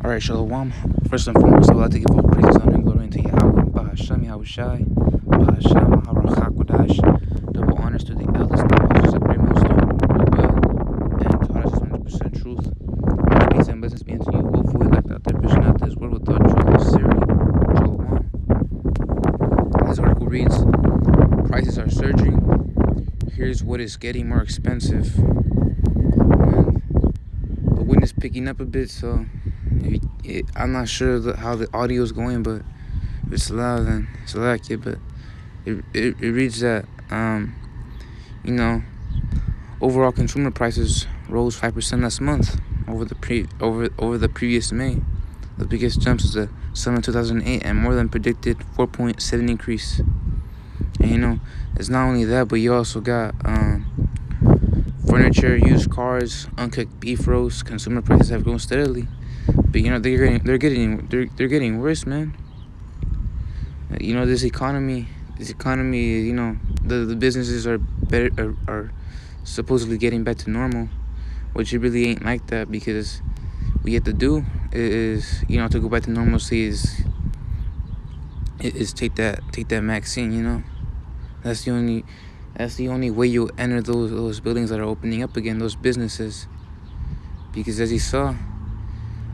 Alright, Shalom. First and foremost, I would like to give all praises, honor, and glory unto Yahweh, Bahashem, Yahushai, Bahashem, Maharakhakodash. Double honors to the elders, the apostles, that pray most well, and taught us 100% truth. Much peace and blessings be unto you. Hopefully, like that, they're pushing out this word with the truth and sincerity. Shalom. This article reads, prices are surging. Here's what is getting more expensive. And the wind is picking up a bit, so I'm not sure how the audio is going, but if it's loud, then it's loud, kid. But it reads that overall consumer prices rose 5% last month over the previous May. The biggest jump is the summer of 2008, and more than predicted 4.7 increase. And it's not only that, but you also got furniture, used cars, uncooked beef roast. Consumer prices have grown steadily. But they're getting worse, man. This economy, the businesses are supposedly getting back to normal, which it really ain't like that, because what you have to do is, to go back to normalcy is take that vaccine. That's the only way you'll enter those buildings that are opening up again, those businesses. Because as you saw,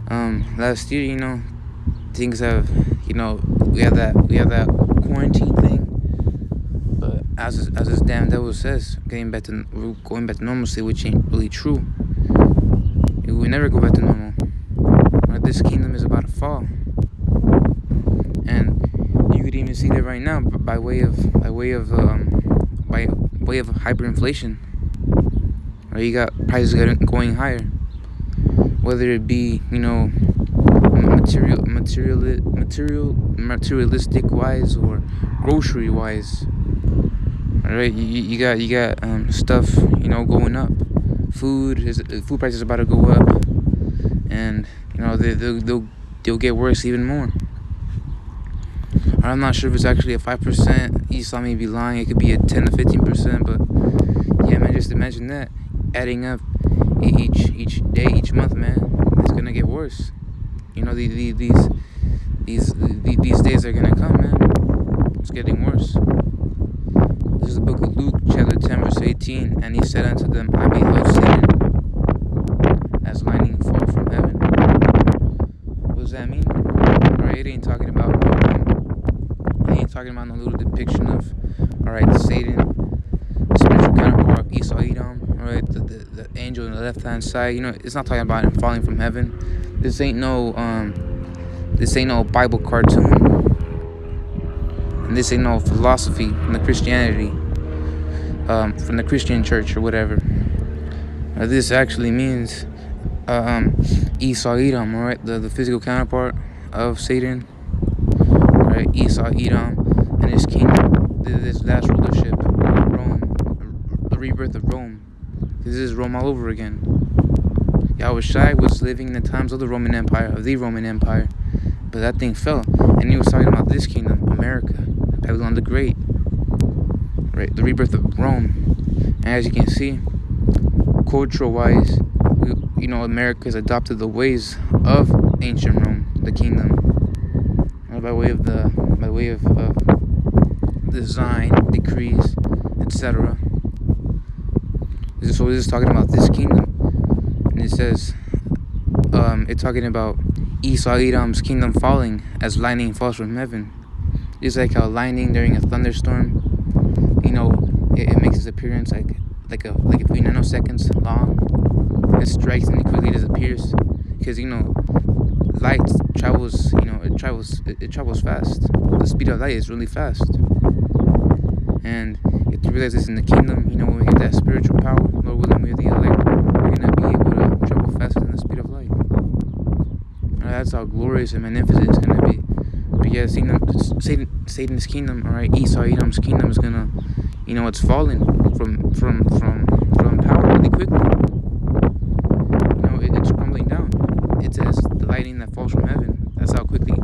last year, things have, we have that quarantine thing, but as this damn devil says, going back to normalcy, which ain't really true. We never go back to normal. This kingdom is about to fall, and you could even see that right now by way of hyperinflation. Right, you got prices going higher. Whether it be, materialistic wise or grocery wise. Alright, you got stuff, going up. Food prices are about to go up, and they'll get worse even more. I'm not sure if it's actually a 5%. You saw me be lying. It could be a 10 to 15%, but yeah, man, just imagine that adding up each day, each month, man. It's gonna get worse. These days are gonna come, man. It's getting worse. This is the book of Luke, chapter 10, verse 18. And he said unto them, I beheld Satan as lightning fall from heaven. What does that mean? Alright, it ain't talking about no little depiction of, Satan, the spiritual counterpart of Esau, Edom, the angel on the left-hand side. It's not talking about him falling from heaven. This ain't no Bible cartoon, and this ain't no philosophy from the Christianity, from the Christian church or whatever. This actually means Esau, Edom, the physical counterpart of Satan, Esau, Edom, and his kingdom, this last rulership, Rome, the rebirth of Rome. This is Rome all over again. Yahushai was living in the times of the Roman Empire, but that thing fell, and he was talking about this kingdom, America, Babylon the Great, the rebirth of Rome. And as you can see, cultural-wise, America's adopted the ways of ancient Rome, the kingdom, by way of design, decrees, etc. So this is talking about this kingdom, and it says, it's talking about Esau, Edom's kingdom falling as lightning falls from heaven. It's like how lightning during a thunderstorm, it makes its appearance like a few nanoseconds long. It strikes and it quickly disappears, because light travels, it travels fast. The speed of light is really fast, and you have to realize this in the kingdom. When we get that spiritual power, Lord willing, we're the elect, we're gonna be able to travel faster than the speed of light. That's how glorious and magnificent it's gonna be. But yeah, Satan's kingdom, Esau, Edom's kingdom is gonna, it's falling from power really quickly. It's crumbling down. It says the lightning that falls from heaven. That's how quickly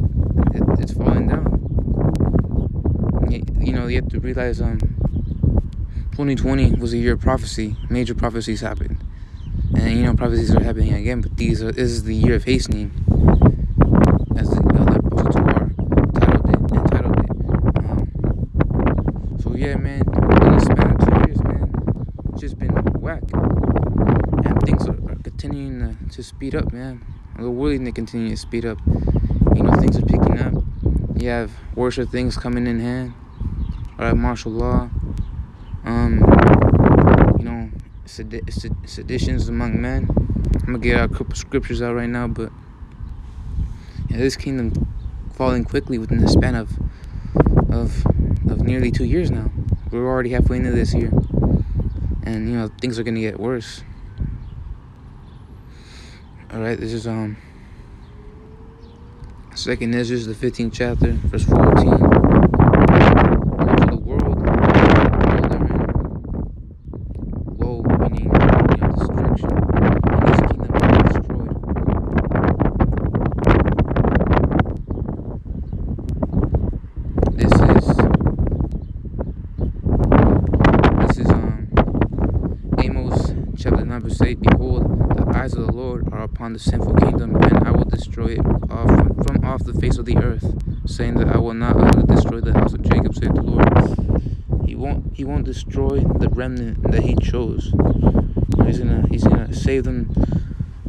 it's falling down. You have to realize 2020 was a year of prophecy. Major prophecies happened. And prophecies are happening again, but this is the year of hastening, as the Apostle Torah entitled it. So yeah, man, in the span of 2 years, man, it's just been whack, and things are continuing to speed up, man. They're willing to continue to speed up. Things are picking up. You have worship things coming in hand. All right, martial law. Seditions among men. I'm gonna get a couple scriptures out right now, but this kingdom falling quickly within the span of nearly 2 years now. We're already halfway into this year, and things are gonna get worse. All right, this is Second Ezra, the 15th chapter, verse 14. To the world, woe, meaning destruction, and this kingdom will be destroyed. This is Amos chapter 9 verse 8. Behold, the eyes of the Lord are upon the sinful kingdom, and I will destroy it from off the face of the earth, saying that I will not destroy the house of Jacob, saith the Lord. He won't destroy the remnant that he chose. He's gonna save them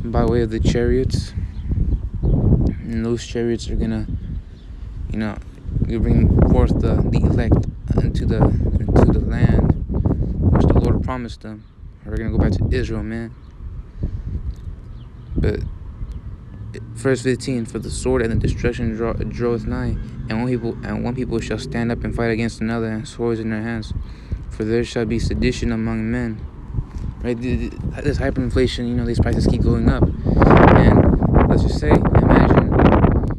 by way of the chariots, and those chariots are gonna bring forth the elect into the land which the Lord promised them. We're gonna go back to Israel, man. But verse 15, for the sword and the destruction draweth nigh, and one people shall stand up and fight against another, and swords in their hands. For there shall be sedition among men. Right, this hyperinflation, these prices keep going up, and let's just say, imagine,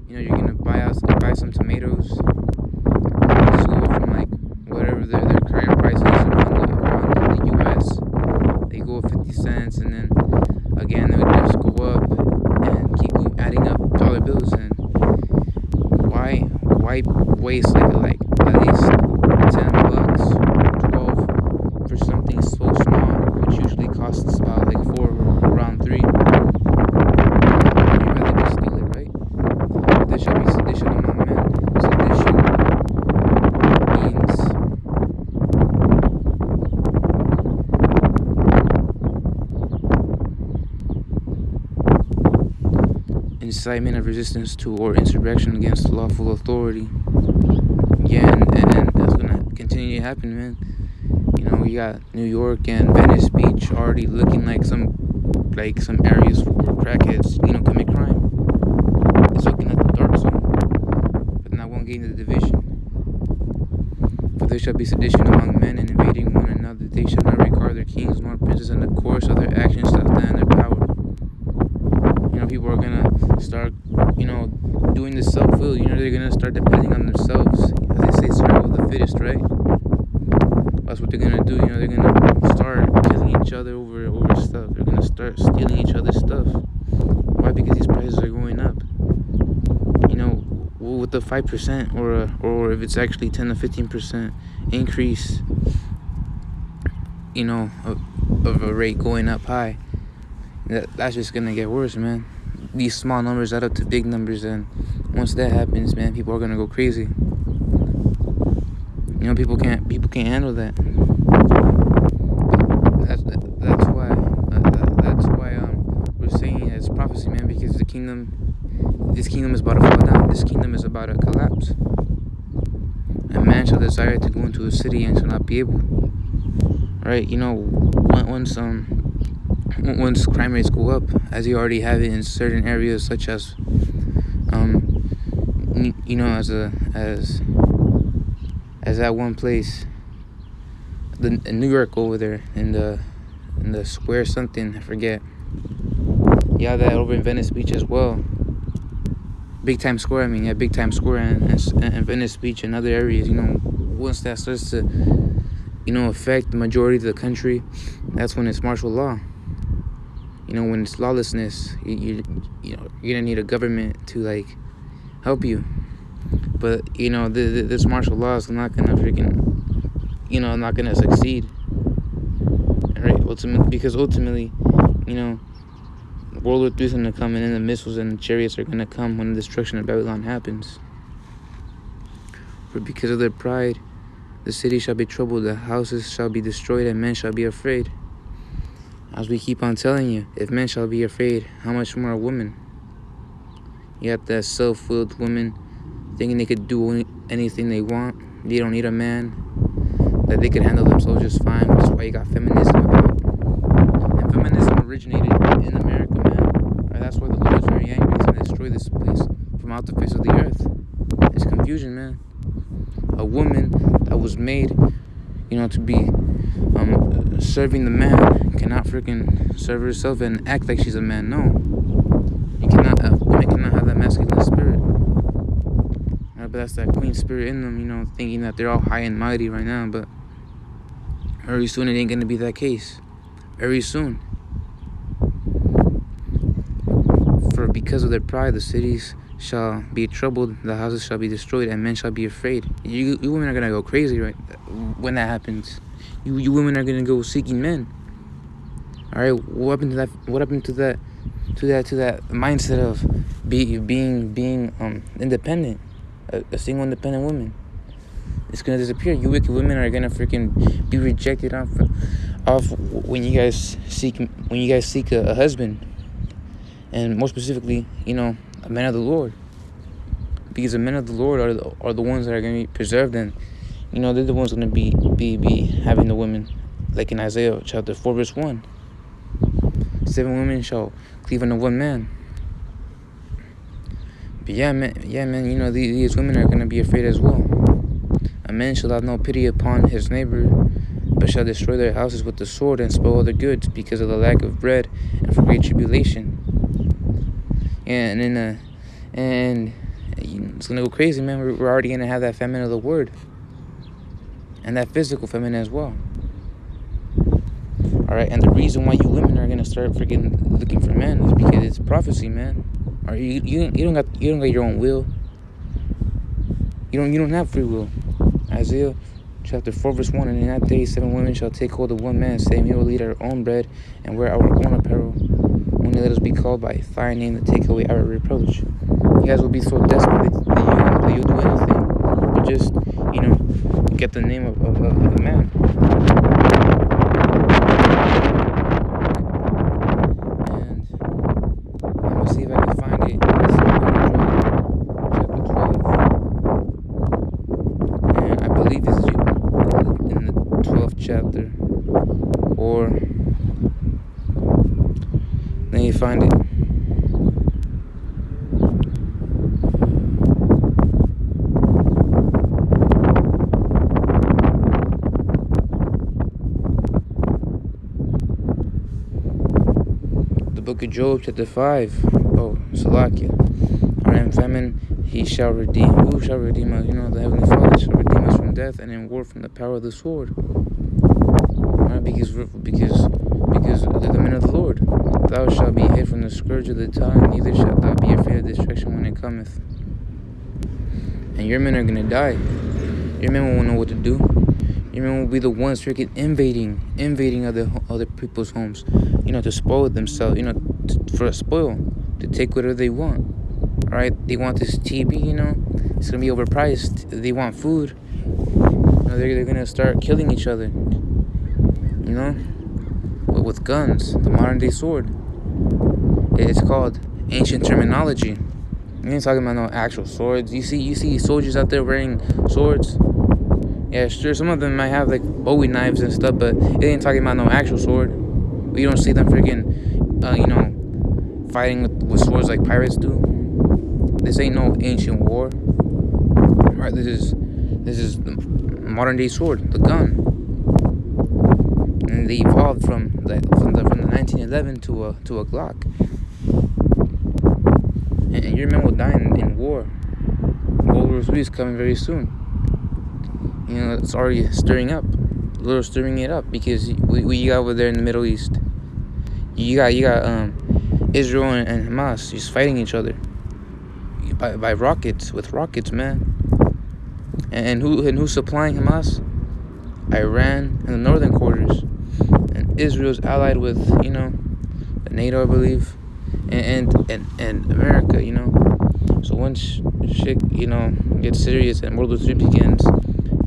you're gonna buy some tomatoes. Just go from like whatever their current price is around the U.S. They go 50 cents, and then again they would just go up and keep adding up dollar bills. And why waste like at least $10, 12 for something so small, which usually costs about like 4 or around 3? And you'd rather just steal it, right? There shall be sedition among men. Sedition means incitement of resistance to or insurrection against lawful authority. Yeah, and that's gonna continue to happen, man. We got New York and Venice Beach already looking like some areas where crackheads, commit crime. It's looking at the dark zone, but not one gain the division. For there shall be sedition among men, and invading one another. They shall not regard their kings nor princes, and the course of their actions shall stand their power. People are gonna start, doing the self-will. They're gonna start depending on themselves. As they say, survival of the fittest, right? That's what they're gonna do. They're gonna start killing each other over stuff. They're gonna start stealing each other's stuff. Why? Because these prices are going up. With the 5% or if it's actually 10 to 15% increase, of a rate going up high, that's just gonna get worse, man. These small numbers add up to big numbers, and once that happens, man, people are gonna go crazy. People can't handle that. That's why we're saying it's prophecy, man, because this kingdom is about to fall down. This kingdom is about to collapse. And man shall desire to go into a city and shall not be able. Right? Once crime rates go up, as you already have it in certain areas, such as as that one place, in New York over there, in the square something, I forget. Yeah, that over in Venice Beach as well. Big Time Square, Big Time Square and Venice Beach and other areas. Once that starts to affect the majority of the country, that's when it's martial law. When it's lawlessness, you're gonna need a government to help you. But this martial law is not gonna not gonna succeed, right? Ultimately, World War III is going to come, and then the missiles and the chariots are going to come when the destruction of Babylon happens. For because of their pride, the city shall be troubled, the houses shall be destroyed, and men shall be afraid. As we keep on telling you, if men shall be afraid, how much more a woman? You got that self-willed woman thinking they could do anything they want. They don't need a man. That they could handle themselves just fine, which is why you got feminism about. And feminism originated in America, man. That's why the Lord is very angry. He's going to destroy this place from out the face of the earth. It's confusion, man. A woman that was made, to be serving the man cannot freaking serve herself and act like she's a man. No. You cannot, women cannot have that masculine spirit. But that's that queen spirit in them, thinking that they're all high and mighty right now. But very soon it ain't going to be that case. Very soon. For because of their pride, the cities shall be troubled, the houses shall be destroyed, and men shall be afraid. You women are going to go crazy right when that happens. You women are going to go seeking men. All right, what happened to that? What happened to that mindset of being independent, a single independent woman? It's gonna disappear. You wicked women are gonna freaking be rejected off when you guys seek a husband, and more specifically, a man of the Lord, because the men of the Lord are the ones that are gonna be preserved, and they're the ones gonna be having the women, like in Isaiah chapter 4 verse 1. 7 women shall cleave unto one man. But yeah, man, these women are gonna be afraid as well. A man shall have no pity upon his neighbor, but shall destroy their houses with the sword and spoil their goods because of the lack of bread and for great tribulation. And it's gonna go crazy, man. We're already gonna have that famine of the word, and that physical famine as well. All right, and the reason why you women are gonna start freaking looking for men is because it's prophecy, man. Or you don't got your own will. You don't have free will. Isaiah chapter 4 verse 1, and in that day 7 women shall take hold of one man, saying, we will eat our own bread and wear our own apparel. Only let us be called by thy name to take away our reproach. You guys will be so desperate that you'll do anything, but just get the name of the man. Chapter, or let me find it. The book of Job, chapter 5. Oh, Salakia. Or in famine he shall redeem. Who shall redeem us? The Heavenly Father shall redeem us from death, and in war from the power of the sword. Because they're the men of the Lord. Thou shalt be hid from the scourge of the time, neither shalt thou be afraid of destruction when it cometh. And your men are gonna die. Your men won't know what to do. Your men will be the ones freaking invading other people's homes, to spoil themselves, for a spoil, to take whatever they want. All right, they want this TB, it's gonna be overpriced. They want food. They're gonna start killing each other. With guns, the modern day sword. It's called ancient terminology. You ain't talking about no actual swords. You see soldiers out there wearing swords. Yeah, sure, some of them might have like Bowie knives and stuff, but it ain't talking about no actual sword. We don't see them freaking, fighting with swords like pirates do. This ain't no ancient war. Right? This is the modern day sword, the gun. And they evolved from the 1911 to a Glock. And your men will die in war. World War III is coming very soon. It's already stirring up. A little stirring it up because we got over there in the Middle East. You got Israel and Hamas just fighting each other by rockets, with rockets, man. And who's supplying Hamas? Iran and the northern quarters. And Israel's allied with NATO, I believe, and America, you know. So once shit, you know, gets serious and World War III begins,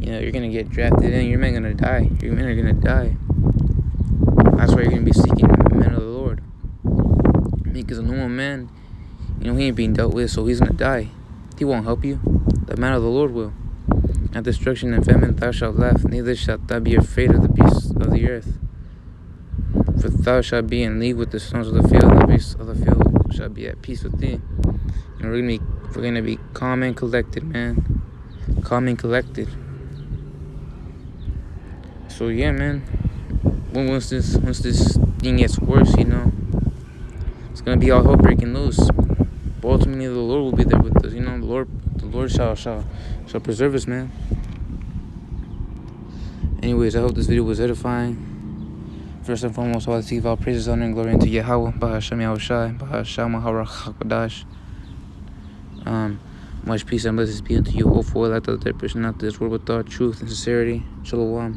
you know, you're gonna get drafted in. Your men gonna die. Your men are gonna die. That's why you're gonna be seeking men of the Lord. Because a normal man, you know, he ain't being dealt with, so he's gonna die. He won't help you. The man of the Lord will. At destruction and famine thou shalt laugh, neither shalt thou be afraid of the beasts of the earth. For thou shalt be in league with the sons of the field, and the beasts of the field shall be at peace with thee. And we're gonna be calm and collected, man. Calm and collected. So yeah, man. Once this thing gets worse, you know, it's gonna be all hell breaking loose. But ultimately, the Lord will be there with us. You know, the Lord shall preserve us, man. Anyways, I hope this video was edifying. First and foremost, I want to give all praises, honor, and glory unto Yahweh, Bahashem Yahushai, Bahashem Maharach HaKadosh. Much peace and blessings be unto you. Hopefully, like the third person out this world with all truth and sincerity. Shalom.